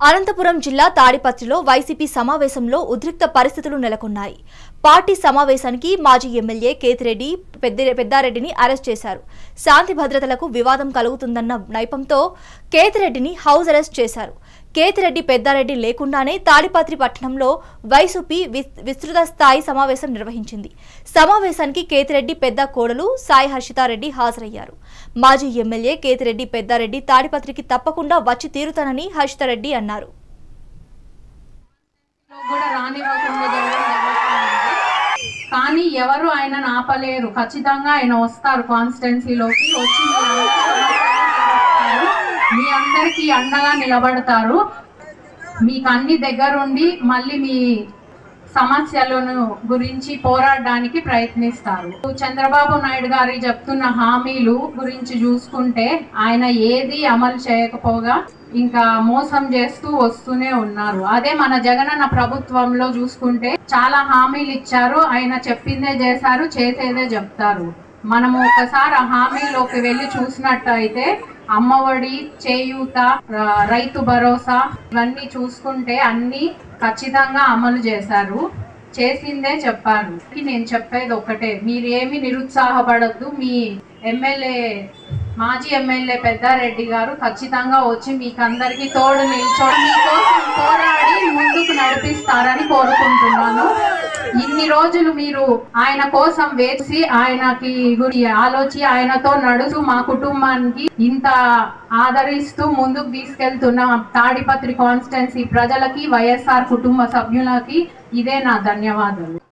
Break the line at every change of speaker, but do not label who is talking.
అనంతపురం జిల్లా తాడిపత్రిలో వైసీపీ సమావేశంలో ఉద్రిక్త పరిస్థితులు నెలకొన్నాయి. పార్టీ సమావేశానికి మాజీ ఎమ్మెల్యే కేతిరెడ్డి పెద్దారెడ్డిని అరెస్ట్ చేశారు. శాంతి భద్రతలకు వివాదం కలుగుతుందన్న నైపంతో కేతిరెడ్డిని హౌస్ అరెస్ట్ చేశారు. కేతిరెడ్డి పెద్దారెడ్డి లేకుండానే తాడిపత్రి పట్టణంలో వైసీపీ విస్తృత స్థాయి సమావేశం నిర్వహించింది. సమావేశానికి కేతిరెడ్డి పెద్ద కోడలు సాయి హర్షితారెడ్డి హాజరయ్యారు. మాజీ ఎమ్మెల్యే కేతిరెడ్డి పెద్దారెడ్డి తాడిపత్రికి తప్పకుండా వచ్చి తీరుతానని హర్షితారెడ్డి అన్నారు.
కానీ ఎవరు ఆయనను ఆపలేరు. ఖచ్చితంగా ఆయన వస్తారు. కాన్స్టిట్యున్సీలోకి వచ్చి మీ అందరికీ అండగా నిలబడతారు. మీకు అన్ని దగ్గరుండి మళ్ళీ మీ సమస్యలను గురించి పోరాడడానికి ప్రయత్నిస్తారు. చంద్రబాబు నాయుడు గారి చెప్తున్న హామీలు గురించి చూసుకుంటే ఆయన ఏది అమలు చేయకపోగా ఇంకా మోసం చేస్తూ వస్తూనే ఉన్నారు. అదే మన జగనన్న ప్రభుత్వంలో చూసుకుంటే చాలా హామీలు ఇచ్చారు. ఆయన చెప్పిందే చేశారు, చేసేదే చెప్తారు. మనము ఒకసారి ఆ హామీలోకి వెళ్ళి చూసినట్టయితే అమ్మఒడి, చేయూత, రైతు భరోసా ఇవన్నీ చూసుకుంటే అన్ని ఖచ్చితంగా అమలు చేశారు, చేసిందే చెప్పారు. నేను చెప్పేది ఒకటే, మీరేమి నిరుత్సాహపడద్దు. మీ మాజీ ఎమ్మెల్యే పెద్దారెడ్డి గారు ఖచ్చితంగా వచ్చి మీకందరికీ తోడు నిల్చోడి మీకోసం పోరాడి ముందుకు నడిపిస్తారని కోరుకుంటున్నాను. ఇన్ని రోజులు మీరు ఆయన కోసం వేసి ఆయనకి గురి ఆలోచి ఆయనతో నడుస్తూ మా కుటుంబానికి ఇంత ఆదరిస్తూ ముందుకు తీసుకెళ్తున్న తాడిపత్రి కాన్స్టిట్యున్సీ ప్రజలకి, వైఎస్ఆర్ కుటుంబ సభ్యులకి ఇదే నా ధన్యవాదాలు.